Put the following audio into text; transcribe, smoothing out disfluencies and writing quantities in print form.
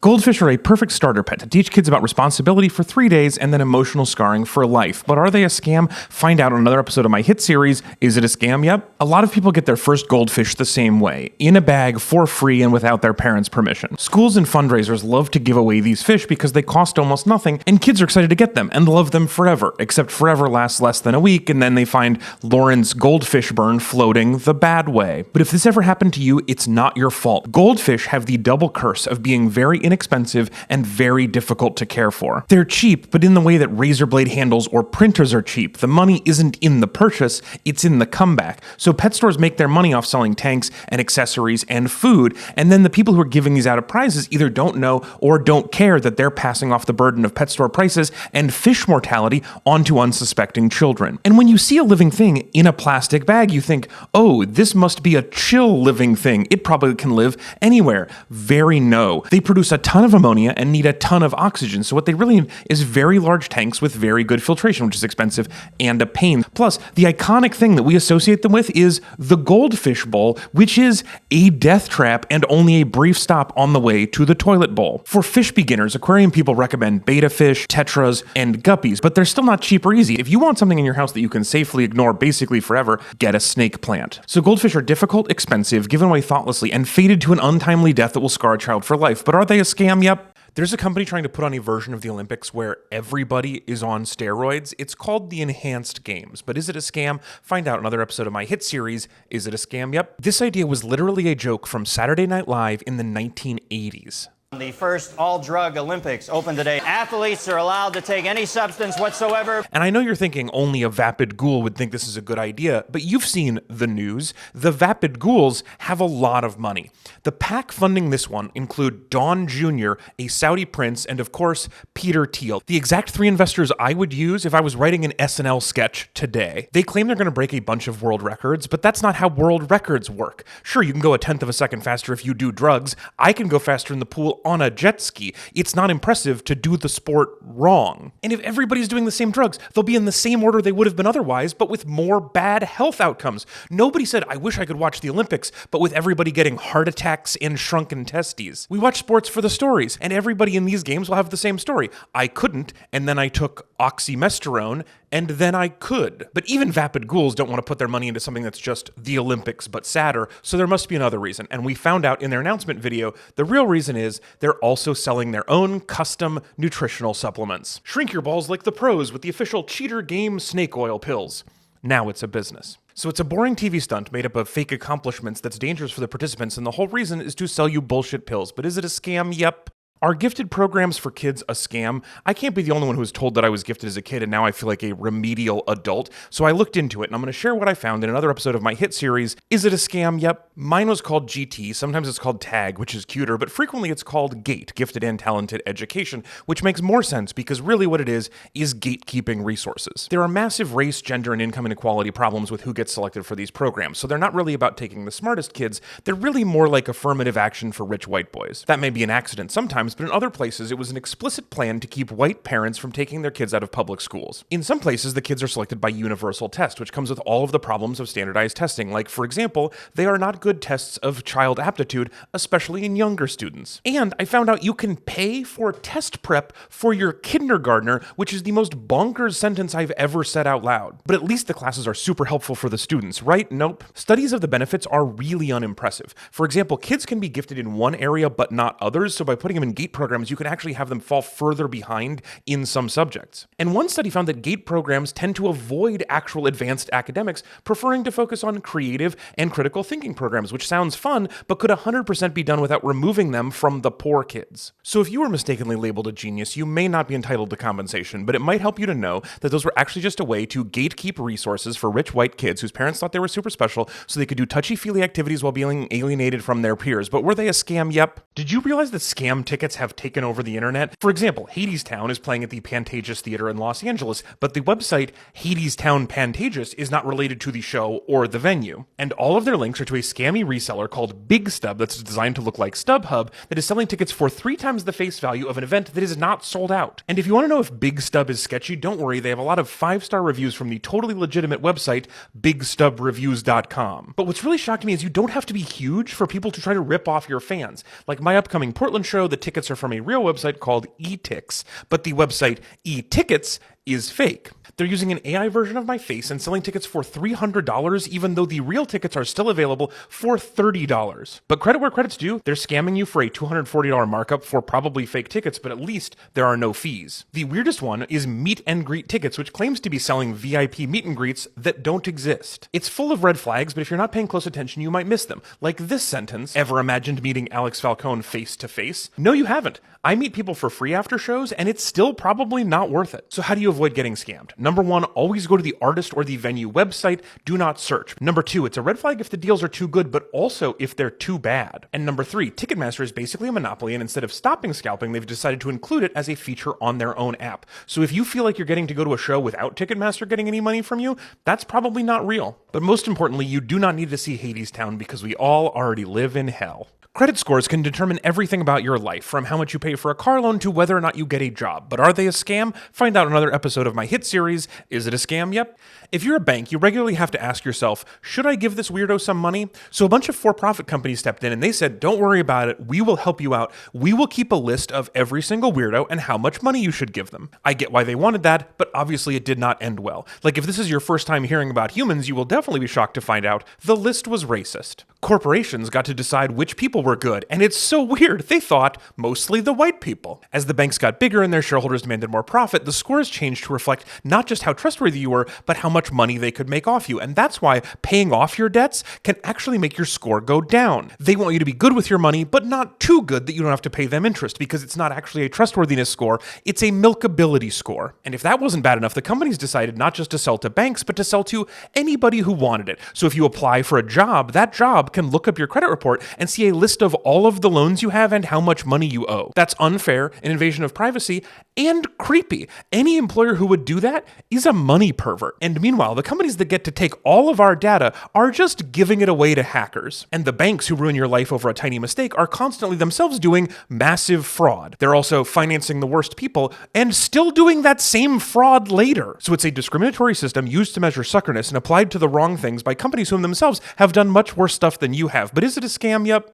Goldfish are a perfect starter pet to teach kids about responsibility for 3 days and then emotional scarring for life. But are they a scam? Find out on another episode of my hit series, Is It a Scam? Yep. A lot of people get their first goldfish the same way, in a bag, for free, and without their parents' permission. Schools and fundraisers love to give away these fish because they cost almost nothing, and kids are excited to get them and love them forever, except forever lasts less than a week, and then they find Lauren's goldfish burn floating the bad way. But if this ever happened to you, it's not your fault. Goldfish have the double curse of being very inexpensive and very difficult to care for. They're cheap, but in the way that razor blade handles or printers are cheap. The money isn't in the purchase, it's in the comeback. So pet stores make their money off selling tanks and accessories and food, and then the people who are giving these out of prizes either don't know or don't care that they're passing off the burden of pet store prices and fish mortality onto unsuspecting children. And when you see a living thing in a plastic bag, you think, oh, this must be a chill living thing. It probably can live anywhere. Very no. They produce a ton of ammonia and need a ton of oxygen. So what they really need is very large tanks with very good filtration, which is expensive and a pain. Plus, the iconic thing that we associate them with is the goldfish bowl, which is a death trap and only a brief stop on the way to the toilet bowl. For fish beginners, aquarium people recommend betta fish, tetras, and guppies, but they're still not cheap or easy. If you want something in your house that you can safely ignore basically forever, get a snake plant. So goldfish are difficult, expensive, given away thoughtlessly, and fated to an untimely death that will scar a child for life. But are they a scam? Yep. There's a company trying to put on a version of the Olympics where everybody is on steroids. It's called the Enhanced Games. But is it a scam? Find out another episode of my hit series, Is It a Scam? Yep. This idea was literally a joke from Saturday Night Live in the 1980s. The first all-drug Olympics open today. Athletes are allowed to take any substance whatsoever. And I know you're thinking only a vapid ghoul would think this is a good idea, but you've seen the news. The vapid ghouls have a lot of money. The PAC funding this one include Don Jr., a Saudi prince, and of course, Peter Thiel. The exact three investors I would use if I was writing an SNL sketch today. They claim they're going to break a bunch of world records, but that's not how world records work. Sure, you can go a tenth of a second faster if you do drugs. I can go faster in the pool on a jet ski. It's not impressive to do the sport wrong. And if everybody's doing the same drugs, they'll be in the same order they would have been otherwise, but with more bad health outcomes. Nobody said, I wish I could watch the Olympics, but with everybody getting heart attacks and shrunken testes. We watch sports for the stories, and everybody in these games will have the same story. I couldn't, and then I took oxymesterone, and then I could. But even vapid ghouls don't want to put their money into something that's just the Olympics but sadder, so there must be another reason. And we found out in their announcement video, the real reason is they're also selling their own custom nutritional supplements. Shrink your balls like the pros with the official Cheater Game snake oil pills. Now it's a business. So it's a boring TV stunt made up of fake accomplishments that's dangerous for the participants, and the whole reason is to sell you bullshit pills. But is it a scam? Yep. Are gifted programs for kids a scam? I can't be the only one who was told that I was gifted as a kid and now I feel like a remedial adult. So I looked into it and I'm going to share what I found in another episode of my hit series, Is It a Scam? Yep. Mine was called GT. Sometimes it's called TAG, which is cuter, but frequently it's called GATE, Gifted and Talented Education, which makes more sense because really what it is gatekeeping resources. There are massive race, gender, and income inequality problems with who gets selected for these programs. So they're not really about taking the smartest kids. They're really more like affirmative action for rich white boys. That may be an accident sometimes, but in other places, it was an explicit plan to keep white parents from taking their kids out of public schools. In some places, the kids are selected by universal test, which comes with all of the problems of standardized testing. Like, for example, they are not good tests of child aptitude, especially in younger students. And I found out you can pay for test prep for your kindergartner, which is the most bonkers sentence I've ever said out loud. But at least the classes are super helpful for the students, right? Nope. Studies of the benefits are really unimpressive. For example, kids can be gifted in one area but not others, so by putting them in GATE programs, you can actually have them fall further behind in some subjects. And one study found that GATE programs tend to avoid actual advanced academics, preferring to focus on creative and critical thinking programs, which sounds fun, but could 100% be done without removing them from the poor kids. So if you were mistakenly labeled a genius, you may not be entitled to compensation, but it might help you to know that those were actually just a way to gatekeep resources for rich white kids whose parents thought they were super special so they could do touchy-feely activities while being alienated from their peers. But were they a scam? Yep. Did you realize that scam tickets have taken over the internet? For example, Hadestown is playing at the Pantages Theater in Los Angeles, but the website Hadestown Pantages is not related to the show or the venue. And all of their links are to a scammy reseller called Big Stub that's designed to look like StubHub that is selling tickets for 3 times the face value of an event that is not sold out. And if you want to know if Big Stub is sketchy, don't worry, they have a lot of 5-star reviews from the totally legitimate website BigStubReviews.com. But what's really shocked me is you don't have to be huge for people to try to rip off your fans. Like my upcoming Portland show, the tickets tickets are from a real website called eTix, but the website eTickets is fake. They're using an AI version of my face and selling tickets for $300, even though the real tickets are still available for $30. But credit where credit's due, they're scamming you for a $240 markup for probably fake tickets, but at least there are no fees. The weirdest one is Meet and Greet Tickets, which claims to be selling VIP meet and greets that don't exist. It's full of red flags, but if you're not paying close attention, you might miss them. Like this sentence: ever imagined meeting Alex Falcone face to face? No, you haven't. I meet people for free after shows, and it's still probably not worth it. So how do you avoid getting scammed? Number 1, always go to the artist or the venue website. Do not search. Number 2, it's a red flag if the deals are too good, but also if they're too bad. And number 3, Ticketmaster is basically a monopoly, and instead of stopping scalping, they've decided to include it as a feature on their own app. So if you feel like you're getting to go to a show without Ticketmaster getting any money from you, that's probably not real. But most importantly, you do not need to see Hadestown because we all already live in hell. Credit scores can determine everything about your life, from how much you pay for a car loan to whether or not you get a job. But are they a scam? Find out in another episode of my hit series, Is It a Scam? Yep. If you're a bank, you regularly have to ask yourself, should I give this weirdo some money? So a bunch of for-profit companies stepped in and they said, don't worry about it, we will help you out. We will keep a list of every single weirdo and how much money you should give them. I get why they wanted that, but obviously it did not end well. Like if this is your first time hearing about humans, you will definitely be shocked to find out the list was racist. Corporations got to decide which people were good, and it's so weird. They thought mostly the white people. As the banks got bigger and their shareholders demanded more profit, the scores changed to reflect not just how trustworthy you were, but how much money they could make off you. And that's why paying off your debts can actually make your score go down. They want you to be good with your money, but not too good that you don't have to pay them interest, because it's not actually a trustworthiness score, it's a milkability score. And if that wasn't bad enough, the companies decided not just to sell to banks, but to sell to anybody who wanted it. So if you apply for a job, that job can look up your credit report and see a list of all of the loans you have and how much money you owe. That's unfair, an invasion of privacy, and creepy. Any employer who would do that is a money pervert. And meanwhile, the companies that get to take all of our data are just giving it away to hackers. And the banks who ruin your life over a tiny mistake are constantly themselves doing massive fraud. They're also financing the worst people and still doing that same fraud later. So it's a discriminatory system used to measure suckerness and applied to the wrong things by companies whom themselves have done much worse stuff than you have. But is it a scam? Yep.